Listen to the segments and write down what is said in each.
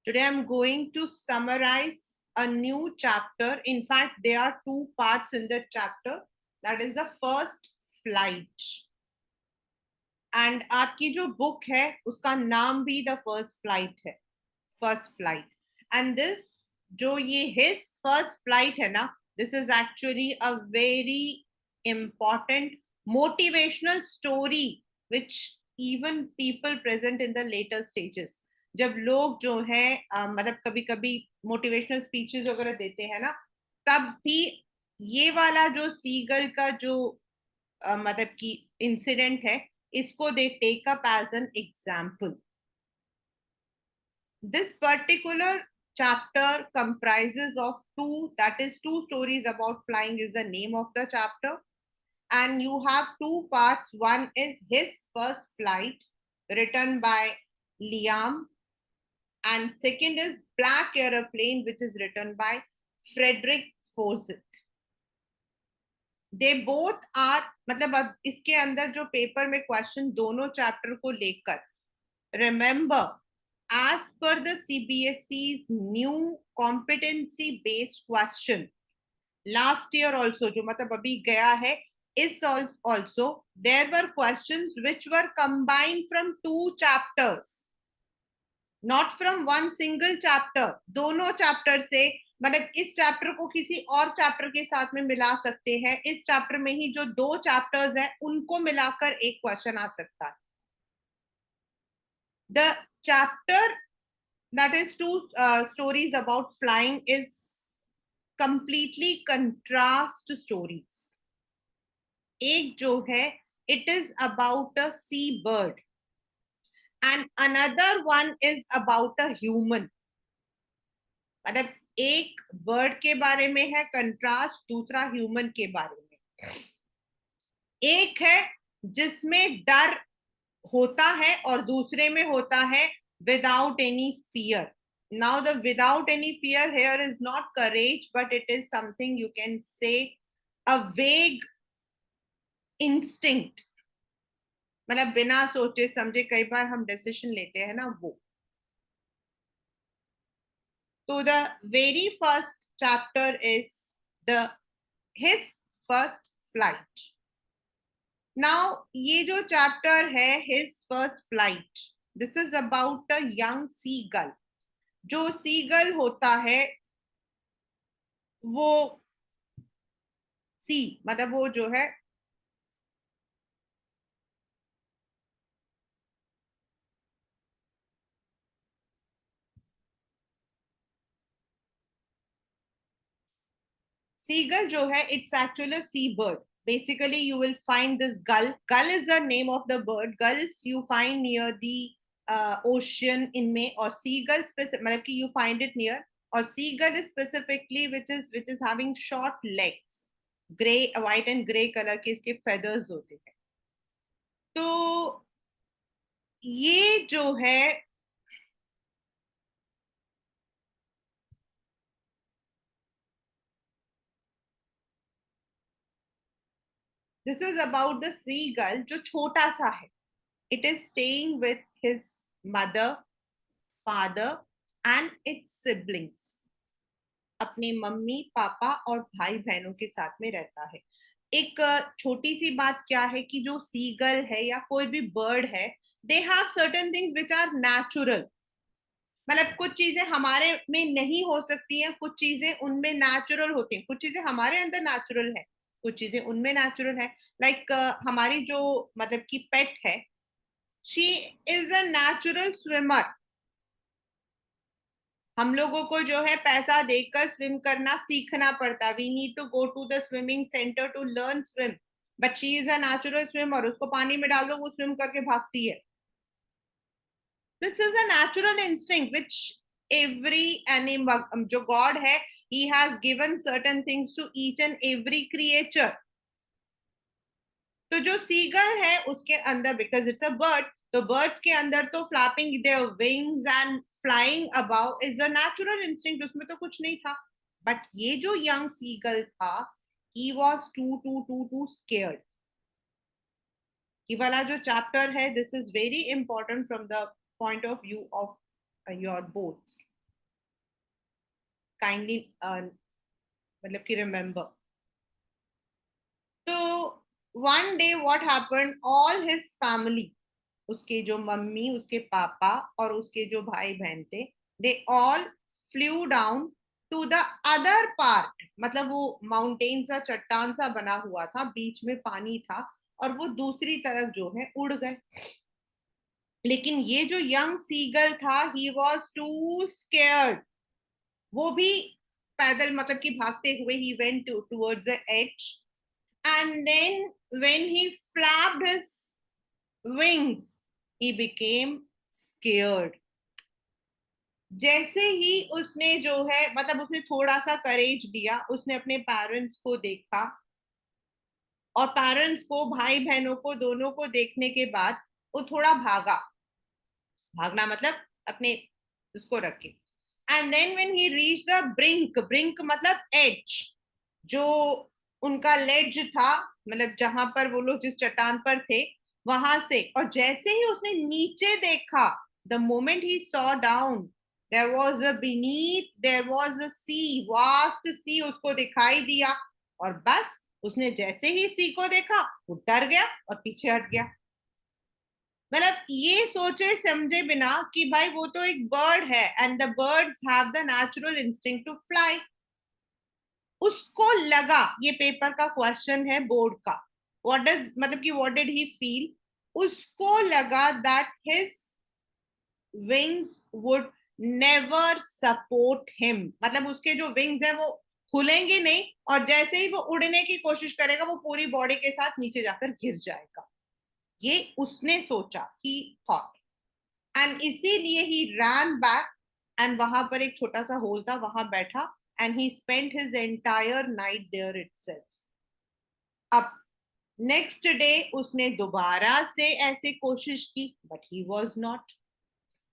Today I'm going to summarize a new chapter. In fact, there are two parts in the chapter. That is the first flight. And आपकी जो book है उसका नाम भी the first flight है. First flight. And this जो ये his first flight है ना, this is actually a very important motivational story which even people present in the later stages. जब लोग जो है मतलब कभी कभी मोटिवेशनल स्पीचेस वगैरह देते हैं ना, तब भी ये वाला जो सीगल का जो मतलब कि इंसिडेंट है, इसको they take up as an example. This particular chapter comprises of two stories about flying is the name of the chapter, and you have two parts. One is his first flight written by Liam, and second is Black Aeroplane, which is written by Frederick Forsyth. They both are मतलब अब इसके अंदर जो paper में question दोनों chapter को लेकर, remember as per the CBSE's new competency based question last year also, जो मतलब अभी गया है, is also there were questions which were combined from two chapters, not from one single chapter. दोनों चैप्टर से मतलब इस चैप्टर को किसी और चैप्टर के साथ में मिला सकते हैं. इस चैप्टर में ही जो दो चैप्टर्स हैं उनको मिलाकर एक क्वेश्चन आ सकता है. The chapter that is two stories about flying is completely contrast stories. एक जो है it is about a sea bird and another one is about a human. मतलब एक बर्ड के बारे में है कंट्रास्ट, दूसरा ह्यूमन के बारे में. एक है जिसमें डर होता है और दूसरे में होता है without any fear. Now the without any fear here is not courage, but it is something you can say a vague instinct. मतलब बिना सोचे समझे कई बार हम डिसीजन लेते हैं ना, वो. So the very first chapter is the his first flight. Now ये जो chapter है his first flight, this is about a young seagull. जो seagull होता है वो sea मतलब वो जो है seagull जो है it's actually a sea bird. Basically you will find this gull. Gull is the name of the bird. Gulls you find near the ocean in May, or seagull मतलब कि you find it near, or seagull is specifically which is having short legs, gray, white and gray color के इसके feathers होते हैं. तो ये जो है this is about the seagull जो छोटा सा है. It is staying with his mother, father and its siblings. अपने मम्मी पापा और भाई बहनों के साथ में रहता है. एक छोटी सी बात क्या है कि जो सीगल है या कोई भी बर्ड है, they have certain things which are natural. मतलब कुछ चीजें हमारे में नहीं हो सकती हैं, कुछ चीजें उनमें नेचुरल होती हैं. कुछ चीजें हमारे अंदर नेचुरल है, कुछ चीजें उनमें नेचुरल है. लाइक हमारी जो मतलब की पेट है, she is a natural swimmer. हम लोगों को जो है पैसा देकर स्विम करना सीखना पड़ता है. We need to go to the swimming centre to learn swim, but she is a natural swimmer. उसको पानी में डाल दो वो स्विम करके भागती है. This is a natural instinct which every animal जो गॉड है, he has given certain things to each and every creature. तो जो सीगल है उसके अंदर, बिकॉज इट्स अ बर्ड, तो बर्ड्स के अंदर तो flapping their wings and flying about is a natural instinct, उसमें तो कुछ नहीं था. बट ये जो यंग सीगल था, ही वाज टू स्केयर्ड. ये वाला जो चैप्टर है, this is very important from the point of view of your boats. Kindly मतलब कि रिमेम्बर. तो one day what happened, all his family, उसके जो मम्मी, उसके पापा और उसके जो भाई बहन थे, they all flew down to the other part. मतलब वो माउंटेन सा, चट्टान सा बना हुआ था, बीच में पानी था, और वो दूसरी तरफ जो है उड़ गए. लेकिन ये जो यंग सीगल था, ही वॉज टू स्केयर्ड. वो भी पैदल, मतलब कि भागते हुए, he went towards the edge. And then when he flapped his wings, he became scared. जैसे ही उसने जो है, मतलब उसने थोड़ा सा करेज दिया, उसने अपने पेरेंट्स को देखा, और पेरेंट्स को, भाई बहनों को, दोनों को देखने के बाद वो थोड़ा भागा. भागना मतलब अपने उसको रखे. And then when he reach the brink, brink मतलब एज, जो उनका लेज था, मतलब जहां पर वो लोग जिस चट्टान पर थे, वहां से, और जैसे ही उसने नीचे देखा, the moment he saw down, there was a beneath, there was a sea, vast sea उसको दिखाई दिया. और बस उसने जैसे ही सी को देखा, वो डर गया और पीछे हट गया. मतलब ये सोचे समझे बिना कि भाई वो तो एक बर्ड है, and the birds have the natural instinct to fly. उसको लगा, ये पेपर का क्वेश्चन है बोर्ड का, व्हाट डज, मतलब कि व्हाट डिड ही फील. उसको लगा that his wings would never support him. मतलब उसके जो विंग्स हैं वो खुलेंगे नहीं, और जैसे ही वो उड़ने की कोशिश करेगा, वो पूरी बॉडी के साथ नीचे जाकर गिर जाएगा. ये उसने सोचा, ही थॉट. एंड इसीलिए ही रैन बैक, एंड वहां पर एक छोटा सा होल था, वहां बैठा, and he spent his entire night there itself. अब नेक्स्ट डे उसने दोबारा से ऐसे कोशिश की, बट ही वॉज नॉट.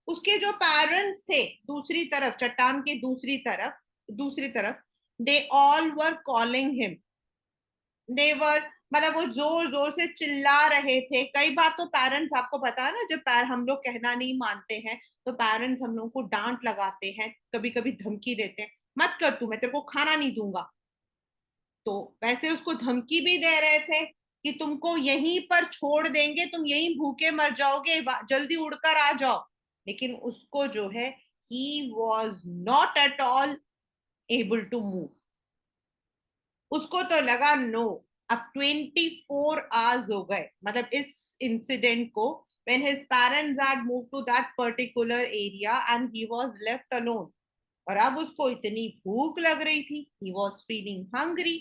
उसके जो पेरेंट्स थे दूसरी तरफ, चट्टान के दूसरी तरफ, they all were calling him. देवर, मतलब वो जोर जोर से चिल्ला रहे थे. कई बार तो पेरेंट्स, आपको पता है ना, जब हम लोग कहना नहीं मानते हैं, तो पेरेंट्स हम लोगों को डांट लगाते हैं, कभी कभी धमकी देते हैं, मत कर तू, मैं तेरे को खाना नहीं दूंगा. तो वैसे उसको धमकी भी दे रहे थे कि तुमको यहीं पर छोड़ देंगे, तुम यहीं भूखे मर जाओगे, जल्दी उड़कर आ जाओ. लेकिन उसको जो है, he was not at all able to move. उसको तो लगा नो, अब 24 hours हो गए, मतलब इस इंसिडेंट को, when his parents had moved to that particular area and he was left alone. और अब उसको इतनी भूख लग रही थी, he was feeling hungry.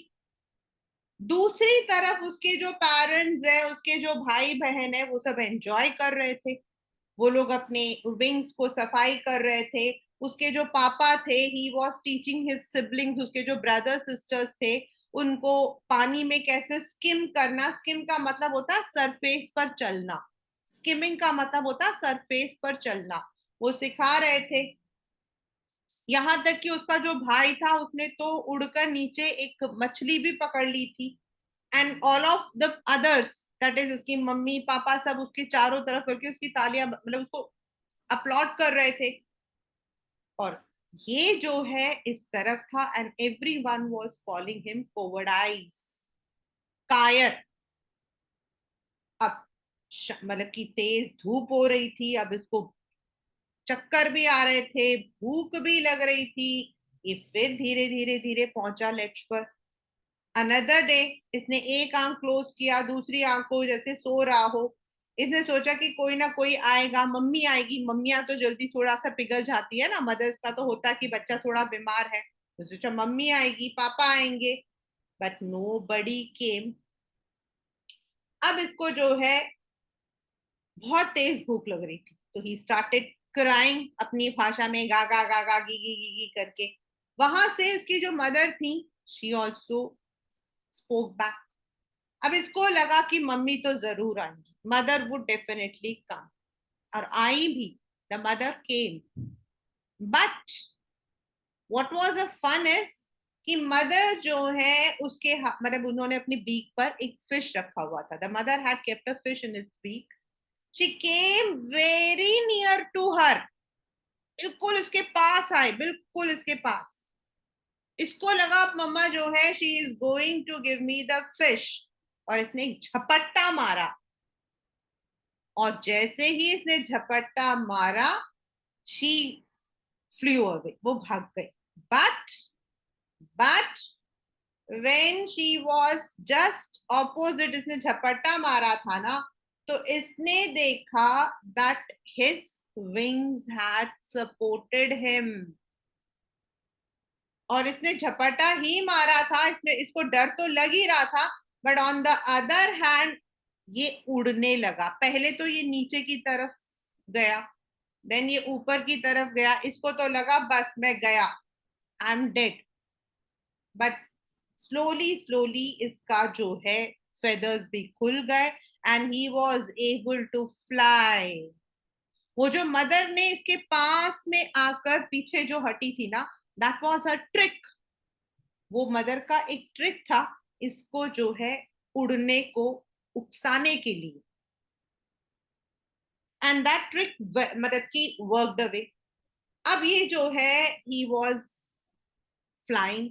दूसरी तरफ उसके जो पेरेंट्स है, उसके जो भाई बहन है, वो सब एंजॉय कर रहे थे. वो लोग अपने विंग्स को सफाई कर रहे थे. उसके जो पापा थे, he was teaching his siblings, उसके जो ब्रदर सिस्टर्स थे, उनको पानी में कैसे स्किम करना. स्किम का मतलब होता है सरफेस पर चलना. स्किमिंग का मतलब होता है सरफेस पर चलना. वो सिखा रहे थे. यहां तक कि उसका जो भाई था, उसने तो उड़कर नीचे एक मछली भी पकड़ ली थी. And all of the others, that is उसकी मम्मी पापा, सब उसके चारों तरफ करके उसकी तालियां, मतलब उसको अपलॉड कर रहे थे. और ये जो है इस तरफ था, and every one was calling him cowardice, कायर. अब मतलब कि तेज धूप हो रही थी, अब इसको चक्कर भी आ रहे थे, भूख भी लग रही थी. ये फिर धीरे धीरे धीरे पहुंचा लेट्स पर. अनदर डे, इसने एक आंख क्लोज किया, दूसरी आंख को जैसे सो रहा हो. इसने सोचा कि कोई ना कोई आएगा, मम्मी आएगी. मम्मियां तो जल्दी थोड़ा सा पिघल जाती है ना, मदर्स का तो होता है कि बच्चा थोड़ा बीमार है, तो सोचा मम्मी आएगी, पापा आएंगे. बट नो बडी केम. अब इसको जो है बहुत तेज भूख लग रही थी, तो ही स्टार्टेड क्राइंग अपनी भाषा में, गा गा गा गा गी गी गी गी करके. वहां से उसकी जो मदर थी, शी ऑल्सो स्पोक बैक. अब इसको लगा कि मम्मी तो जरूर आएंगी, मदर वुड डेफिनेटली कम. और आई भी, the mother came. But what was a fun is कि मदर जो है उसके मतलब उन्होंने अपनी बीक पर एक फिश रखा हुआ था. The mother had kept a fish in his beak. She came very near to her. बिल्कुल इसके पास आए, बिल्कुल इसके पास. इसको लगा मम्मा जो है she is going to give me the fish, और इसने एक झपट्टा मारा, और जैसे ही इसने झपट्टा मारा, शी फ्लू अवे, वो भाग गई। But when she was just opposite, इसने झपट्टा मारा था ना, तो इसने देखा that his wings had supported him, और इसने झपट्टा ही मारा था, इसने, इसको डर तो लग ही रहा था, but on the other hand ये उड़ने लगा। पहले तो ये नीचे की तरफ गया, देन ये ऊपर की तरफ गया, इसको तो लगा बस मैं गया, I am dead. But slowly slowly इसका जो है फेदर्स भी खुल गए, and he was able to fly. वो जो मदर ने इसके पास में आकर पीछे जो हटी थी ना, दैट वॉज अ ट्रिक। वो मदर का एक ट्रिक था इसको जो है उड़ने को उकसाने के लिए, एंड दैट ट्रिक मतलब की वर्क द वे। अब ये जो है he was flying,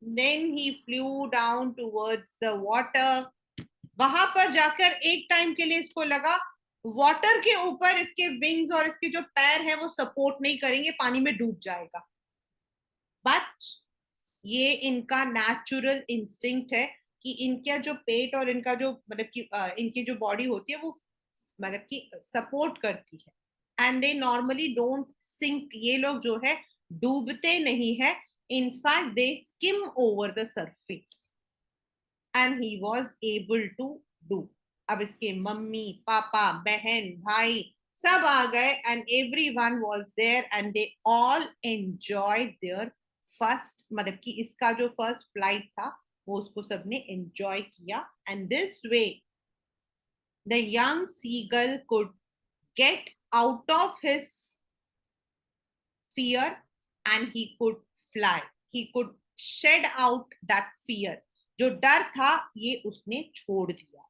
then he flew down towards the water। वहां पर जाकर एक टाइम के लिए इसको लगा वाटर के ऊपर इसके विंग्स और इसके जो पैर हैं वो सपोर्ट नहीं करेंगे, पानी में डूब जाएगा। बट ये इनका नेचुरल इंस्टिंक्ट है कि इनका जो पेट और इनका जो मतलब कि इनकी जो बॉडी होती है वो मतलब कि सपोर्ट करती है, and they normally don't sink. ये लोग जो है डूबते नहीं है, in fact they skim over the surface, and he was able to do। अब इसके मम्मी पापा बहन भाई सब आ गए, and everyone was there and they all enjoyed their first, मतलब कि इसका जो फर्स्ट फ्लाइट था वो उसको सबने एंजॉय किया, and this way the young seagull could get out of his fear and he could fly, he could shed out that fear। जो डर था ये उसने छोड़ दिया।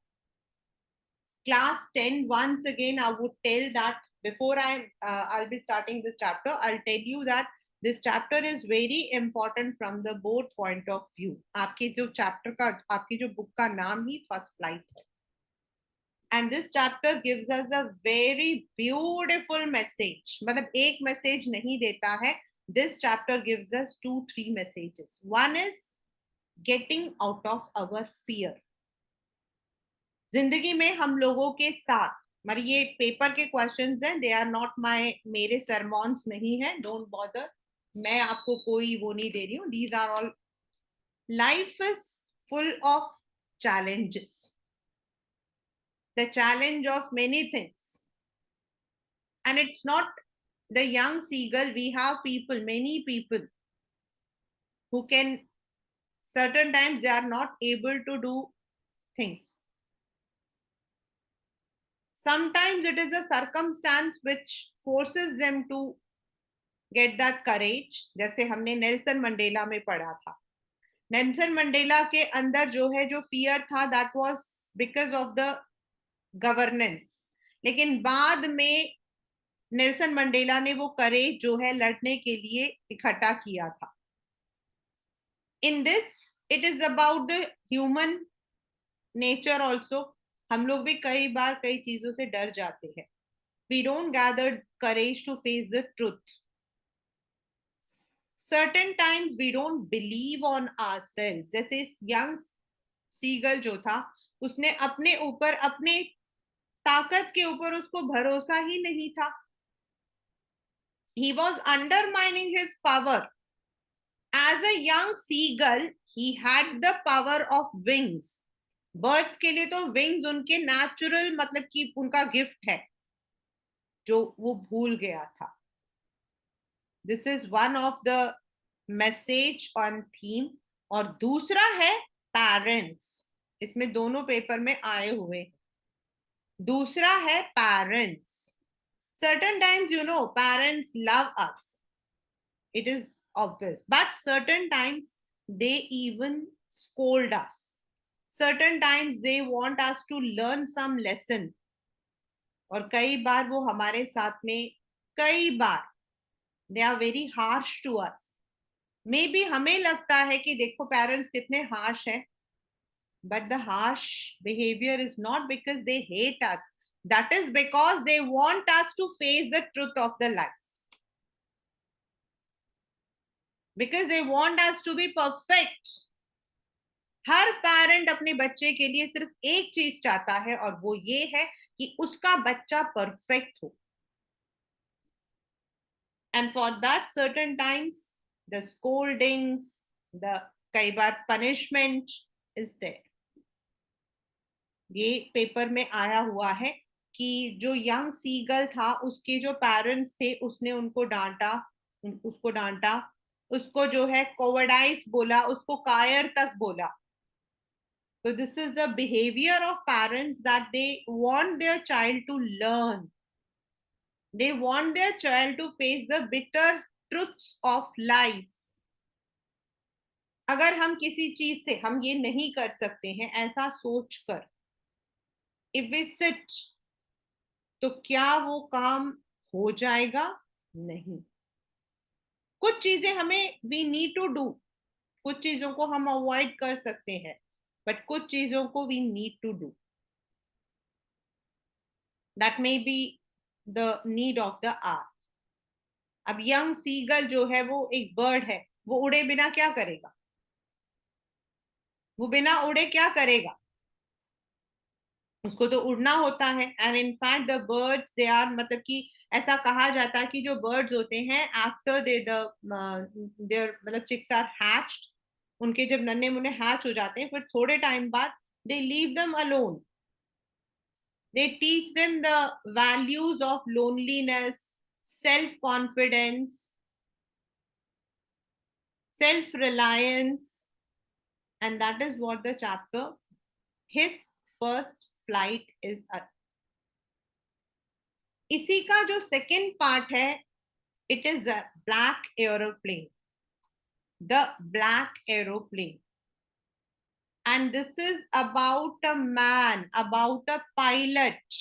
Class 10, once again I would tell that before I'll be starting this chapter, I'll tell you that this chapter is very important from the both point of view। आपके जो chapter का, आपकी जो book का नाम ही फर्स्ट फ्लाइट है, and this chapter gives us a very beautiful message। मतलब एक मैसेज नहीं देता है, this chapter gives us 2-3 messages। One is getting out of our fear। जिंदगी में हम लोगों के साथ, मतलब ये पेपर के क्वेश्चंस हैं, दे आर नॉट माय, मेरे सरमॉन्स नहीं है, डोंट बॉदर, मैं आपको कोई वो नहीं दे रही हूँ, these are all, life is full of challenges, the challenge of many things, and it's not the young seagull, we have people, many people who can, certain times they are not able to do things, sometimes it is a circumstance which forces them to get that courage। जैसे हमने Nelson Mandela में पढ़ा था, Nelson Mandela के अंदर जो है जो फियर था that was because of the governance, लेकिन बाद में नेल्सन मंडेला ने वो करेज जो है लड़ने के लिए इकट्ठा किया था। In this it is about the human nature also. हम लोग भी कई बार कई चीजों से डर जाते हैं, we don't gather courage to face the truth, certain times we don't believe on ourselves। जैसे यंग सीगल जो था उसने अपने ऊपर, अपने ताकत के ऊपर उसको भरोसा ही नहीं था, he was undermining his power। as a young seagull he had the power of wings। Birds के लिए तो विंग्स उनके नेचुरल मतलब कि उनका गिफ्ट है जो वो भूल गया था। This is one of the message on theme. और दूसरा है पेरेंट्स, इसमें दोनों पेपर में आए हुए हैं। दूसरा है parents. certain times you know parents love us, it is obvious, but certain times they even scold us, certain times they want us to learn some lesson, और कई बार वो हमारे साथ में, कई बार they are very harsh to us। May be हमें लगता है कि देखो पेरेंट्स कितने हार्श हैं, but the harsh behavior is not because they hate us. That is because they want us to face the truth of the life. Because they want us to be perfect. Her parent अपने बच्चे के लिए सिर्फ एक चीज चाहता है, और वो ये है कि उसका बच्चा परफेक्ट हो. And for that, certain times, the scoldings, the कई बार punishment is there. ये पेपर में आया हुआ है कि जो यंग सीगल था, उसके जो पेरेंट्स थे, उसने उनको डांटा, उसको डांटा, उसको जो है कोवर्डाइस बोला, उसको कायर तक बोला. So this is the behavior of parents, that they want their child to learn. They want their child to face the bitter truths of life. अगर हम किसी चीज से हम ये नहीं कर सकते हैं ऐसा सोचकर if we sit, तो क्या वो काम हो जाएगा? नहीं. कुछ चीजें हमें वी नीड टू डू, कुछ चीजों को हम अवॉइड कर सकते हैं, बट कुछ चीजों को we need to do. That may be the need of the hour. अब यंग सीगल जो है वो एक बर्ड है, वो उड़े बिना क्या करेगा? वो बिना उड़े क्या करेगा? उसको तो उड़ना होता है. And in fact the birds they are, मतलब कि ऐसा कहा जाता है कि जो बर्ड्स होते हैं आफ्टर दे देयर मतलब चिक्स आर हैच्ड, उनके जब नन्हे मुन्ने हैच हो जाते हैं, फिर थोड़े टाइम बाद they leave them alone. They teach them the values of loneliness, self confidence, self reliance, and that is what the chapter his first flight is. इसी का जो सेकेंड पार्ट है, it is the black aeroplane. The black aeroplane. And this is about a man, about a pilot.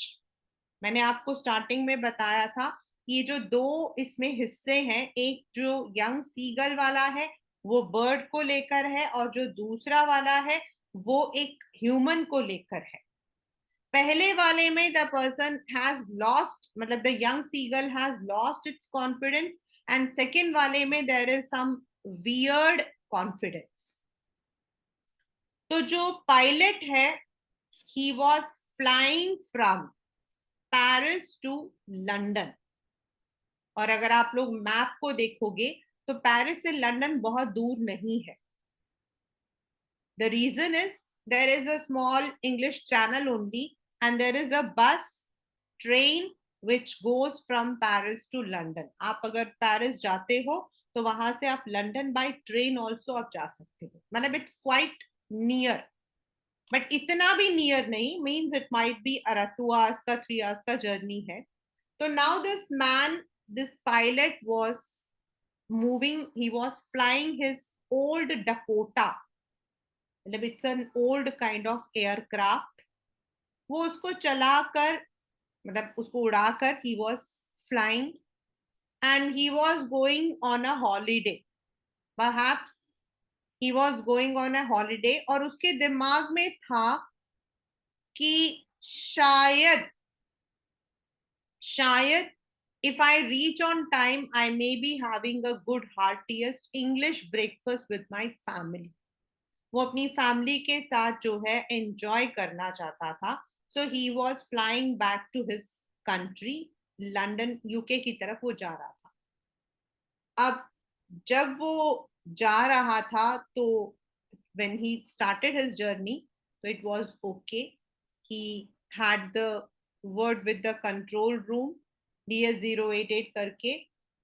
मैंने आपको starting में बताया था कि ये जो दो इसमें हिस्से हैं, एक जो यंग सीगल वाला है वो बर्ड को लेकर है, और जो दूसरा वाला है वो एक ह्यूमन को लेकर है. पहले वाले में द पर्सन हैज लॉस्ट, मतलब the young seagull has lost its confidence, and second वाले में there is some weird confidence. तो जो पायलट है, he was flying from Paris to London. और अगर आप लोग मैप को देखोगे तो पेरिस से लंदन बहुत दूर नहीं है. The reason is there is a small English Channel only, and there is a bus train which goes from Paris to London. आप अगर पेरिस जाते हो तो वहां से आप लंदन बाय ट्रेन ऑल्सो आप जा सकते हो. मतलब इट्स क्वाइट नियर, बट इतना भी नियर नहीं. Means it might be 2 hours का 3 hours का जर्नी है. तो now this man, this pilot was moving, he was flying his old Dakota. मतलब it's an old kind of aircraft. वो उसको चलाकर, मतलब उसको उड़ाकर, he was flying and he was going on a holiday. Perhaps he was going on a holiday, और उसके दिमाग में था कि शायद शायद if I reach on time, I may be having a good heartiest English breakfast with my family. वो अपनी फैमिली के साथ जो है एंजॉय करना चाहता था. So he was flying back to his country, London UK की तरफ वो जा रहा था. अब जब वो जा रहा था तो when he started his journey, so it was okay. He had the word with the control room DS088 करके,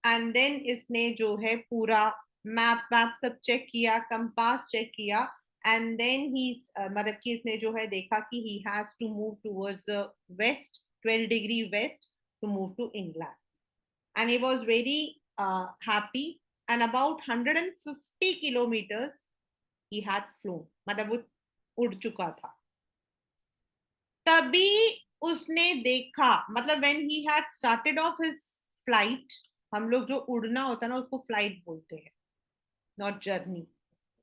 and then इसने जो है पूरा मैप सब चेक किया, कंपास चेक किया, and then he मतलब कि इसने जो है देखा कि he has to move towards the west, 12 degree west, to move to England. And he was very happy, and about 150 kilometers he had flown. मतलब वो उड़ चुका था. तभी उसने देखा, मतलब when he had started off his flight, हम लोग जो उड़ना होता है ना उसको फ्लाइट बोलते हैं. not journey.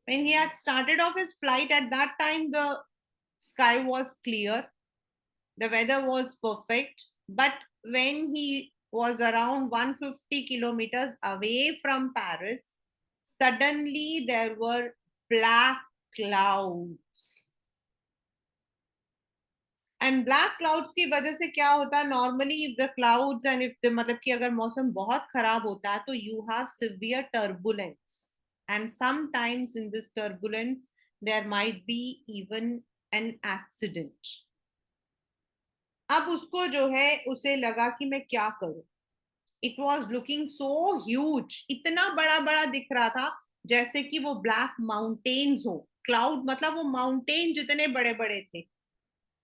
When he had started off his flight, at that time the sky was clear, the weather was perfect. But when he was around 150 kilometers away from Paris, suddenly there were black clouds. And black clouds की वजह से क्या होता है, normally if the clouds and if the मतलब कि अगर मौसम बहुत खराब होता है तो you have severe turbulence, and sometimes in this turbulence there might be even an accident. अब उसको जो है उसे लगा कि मैं क्या करूं. It was looking so huge, इतना बड़ा बड़ा दिख रहा था जैसे कि वो ब्लैक माउंटेन्स हो. क्लाउड मतलब वो माउंटेन जितने बड़े बड़े थे.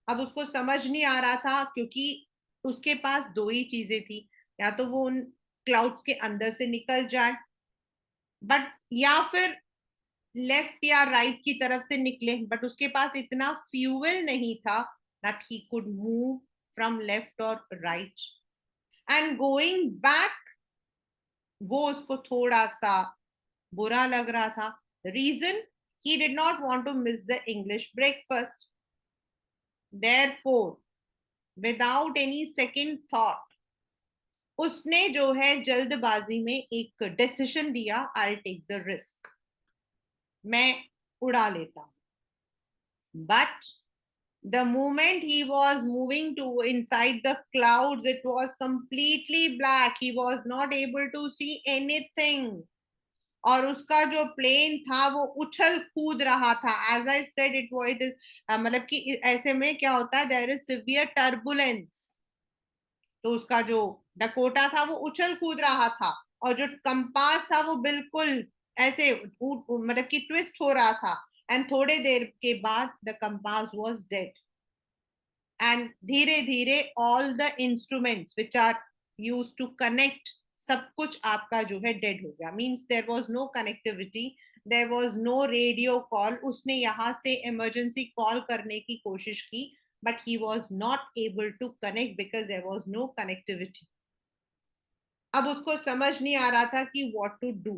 अब उसको समझ नहीं आ रहा था क्योंकि उसके पास दो ही चीजें थी, या तो वो उन क्लाउड्स के अंदर से निकल जाए, बट या फिर लेफ्ट या राइट की तरफ से निकले. बट उसके पास इतना फ्यूल नहीं था that he could move from left और राइट. एंड गोइंग बैक, वो उसको थोड़ा सा बुरा लग रहा था. Reason, he did not want to miss the English breakfast. Therefore, without any second thought, उसने जो है जल्दबाजी में एक डिसीजन दिया, आई टेक द रिस्क, मैं उड़ा लेता हूं. But the moment he was moving to inside the clouds, it was completely black. He was not able to see anything. और उसका जो प्लेन था वो उछल कूद रहा था. एज आई सेड इट वो इट इज मतलब कि ऐसे में क्या होता है, देयर इज सिवियर टर्बुलेंस. तो उसका जो डकोटा था वो उछल कूद रहा था, और जो कंपास था वो बिल्कुल ऐसे मतलब कि ट्विस्ट हो रहा था. एंड थोड़े देर के बाद the compass was dead. And धीरे धीरे all the instruments which are use to connect, सब कुछ आपका जो है डेड हो गया. Means there was no connectivity, there was no radio call. उसने यहाँ से इमरजेंसी कॉल करने की कोशिश की, but he was not able to connect because there was no connectivity. अब उसको समझ नहीं आ रहा था कि what to do,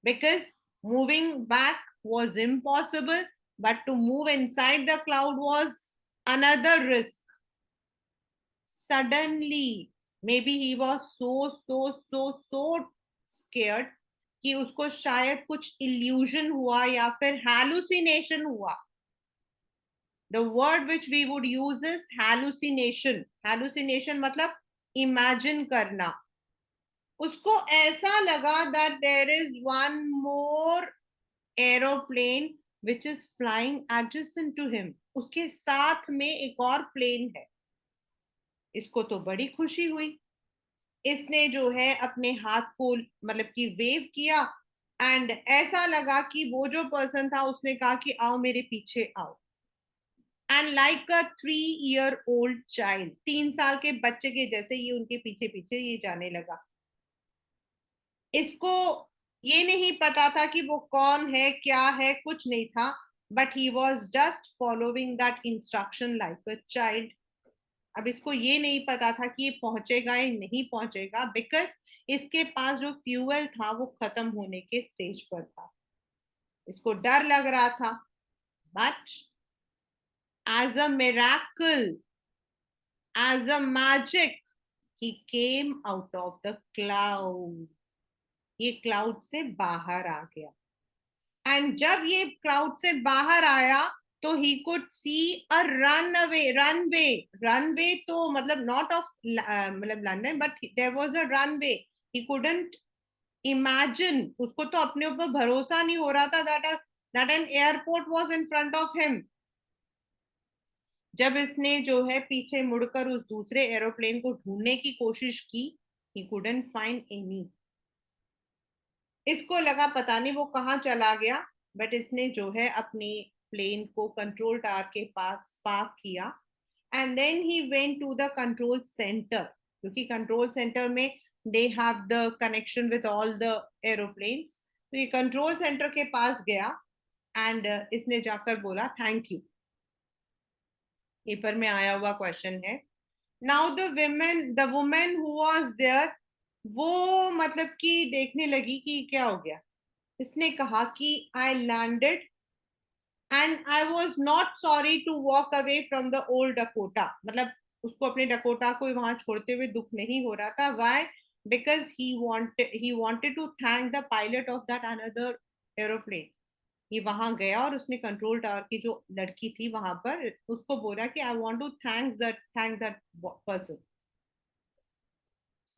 because moving back was impossible, but to move inside the cloud was another risk. Suddenly, maybe he was so scared कि उसको शायद कुछ illusion हुआ या फिर hallucination हुआ. The word which we would use is hallucination. Hallucination मतलब imagine करना. उसको ऐसा लगा that there is one more aeroplane which is flying adjacent to him. उसके साथ में एक और प्लेन है. इसको तो बड़ी खुशी हुई. इसने जो है अपने हाथ को मतलब कि वेव किया, एंड ऐसा लगा कि वो जो पर्सन था उसने कहा कि आओ मेरे पीछे आओ. And like a 3-year-old child, 3 साल के बच्चे के जैसे ये उनके पीछे पीछे ये जाने लगा. इसको ये नहीं पता था कि वो कौन है क्या है, कुछ नहीं था, but he was just following that instruction like a child. अब इसको ये नहीं पता था कि ये पहुंचेगा या नहीं पहुंचेगा, बिकॉज इसके पास जो फ्यूल था वो खत्म होने के स्टेज पर था. इसको डर लग रहा था, but as a miracle, as a magic, he came out of the cloud. ये क्लाउड से बाहर आ गया. एंड जब ये क्लाउड से बाहर आया तो he could see a runway तो मतलब नॉट ऑफ मतलब London, but there was a runway. He couldn't imagine, उसको तो अपने ऊपर भरोसा नहीं हो रहा था that an airport was in front of him. जब इसने जो है पीछे मुड़कर उस दूसरे एरोप्लेन को ढूंढने की कोशिश की, he couldn't find any. इसको लगा पता नहीं वो कहाँ चला गया, बट इसने जो है अपने प्लेन को कंट्रोल टावर के पास पार्क किया. And then he went to the control centre, क्योंकि कंट्रोल सेंटर में they have the connection with all the aeroplanes. तो ये कंट्रोल सेंटर के पास गया, एंड इसने जाकर बोला थैंक यू. पेपर में आया हुआ क्वेश्चन है. Now the women who was there, वो मतलब कि देखने लगी कि क्या हो गया. इसने कहा कि I landed and I was not sorry to walk away from the old Dakota, मतलब उसको अपने डकोटा को वहां छोड़ते हुए दुख नहीं हो रहा था. Why? Because he wanted to thank the pilot of that another aeroplane. ये वहां गया और उसने कंट्रोल टावर की जो लड़की थी वहां पर उसको बोला कि I want to thank that person.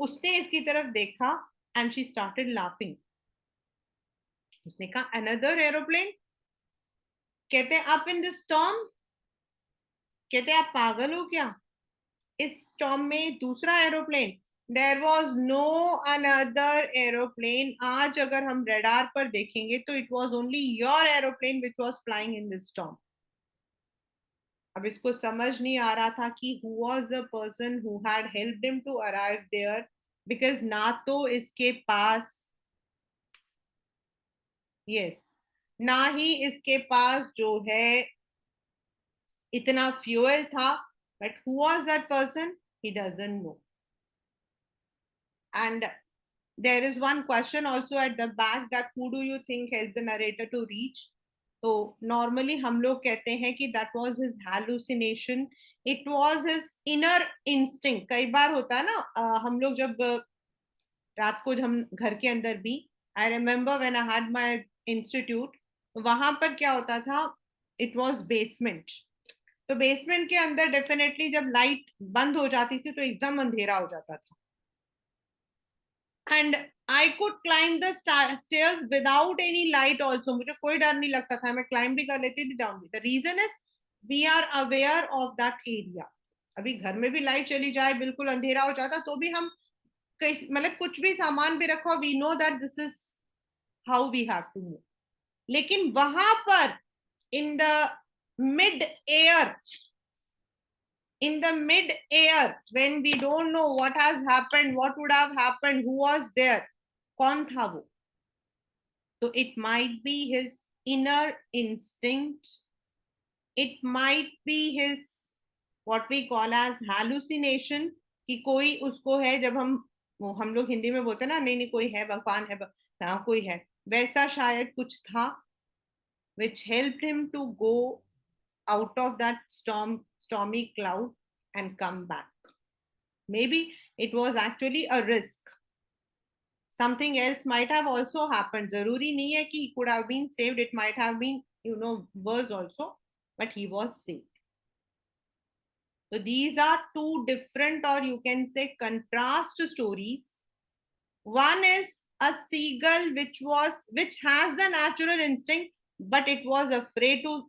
उसने इसकी तरफ देखा एंड शी स्टार्टेड लाफिंग. उसने कहा अनदर एरोप्लेन? कहते अप इन द स्टॉर्म? कहते आप पागल हो क्या? इस स्टॉर्म में दूसरा aeroplane? There was no another aeroplane. आज अगर हम रेडार पर देखेंगे तो it was only your aeroplane which was flying in this storm. अब इसको समझ नहीं आ रहा था कि who was the person who had helped him to arrive there, because ना तो इसके पास, यस, ना ही इसके पास जो है इतना फ्यूल था. But who was that person? He doesn't know. And there is one question also at the back that who do you think helped the narrator to reach. तो नॉर्मली हम लोग कहते हैं कि that was his hallucination, it was his inner instinct. कई बार होता है ना, हम लोग जब रात को हम घर के अंदर भी, I remember when I had my institute, वहां पर क्या होता था, इट वाज बेसमेंट. तो बेसमेंट के अंदर डेफिनेटली जब लाइट बंद हो जाती थी तो एकदम अंधेरा हो जाता था. And I could climb the stairs without any light also. मुझे कोई डर नहीं लगता था, मैं क्लाइंब भी कर लेती थी, डाउन भी. The reason is we are aware of that area. अभी घर में भी लाइट चली जाए, बिल्कुल अंधेरा हो जाता, तो भी हम कहीं मतलब कुछ भी सामान भी रखो, we know that this is how we have to move. लेकिन वहां पर in the mid air, in the mid air, when we don't know what has happened, what would have happened, who was there, कौन था वो? So it might be his inner instinct, it might be his what we call as hallucination, कि कोई उसको है. जब हम लोग हिंदी में बोलते हैं ना, नहीं नहीं कोई है, भगवान है, हाँ कोई है, वैसा शायद कुछ था which helped him to go out of that stormy cloud and come back. Maybe it was actually a risk. Something else might have also happened. Zaruri nahi hai ki he could have been saved. It might have been, worse also, but he was saved. So these are two different, or you can say contrast stories. One is a seagull which has the natural instinct, but it was afraid to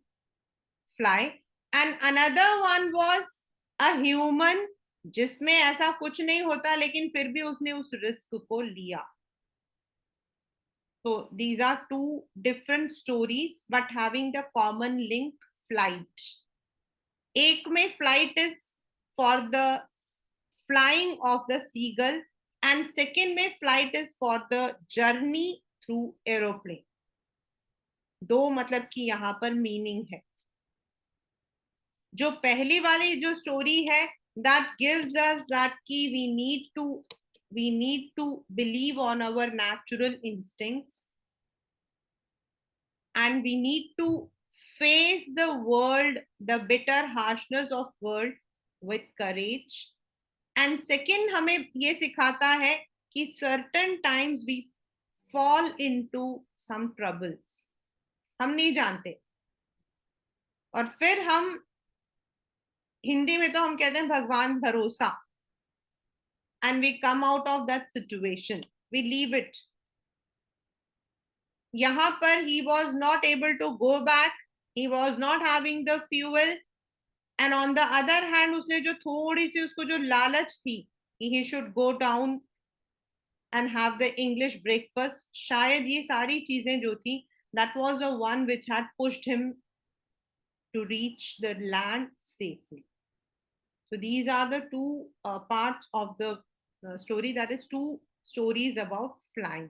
fly. And another one was a human जिसमें ऐसा कुछ नहीं होता लेकिन फिर भी उसने उस रिस्क को लिया. So these are two different stories but having the common link, flight. एक में flight is for the flying of the seagull and second में flight is for the journey through aeroplane. दो मतलब कि यहाँ पर मीनिंग है. जो पहली वाली जो स्टोरी है, that gives us that key we need to believe on our natural instincts and we need to face the world, the bitter harshness of world with courage. And second हमें ये सिखाता है कि certain times we fall into some troubles, हम नहीं जानते, और फिर हम हिंदी में तो हम कहते हैं भगवान भरोसा, and we come out of that situation, we leave it. यहाँ पर he was not able to go back, he was not having the fuel, and on the other hand उसने जो थोड़ी सी उसको जो लालच थी he should go down and have the English breakfast, शायद ये सारी चीजें जो थी, that was the one which had pushed him to reach the land safely. So these are the two parts of the story, that is two stories about flying.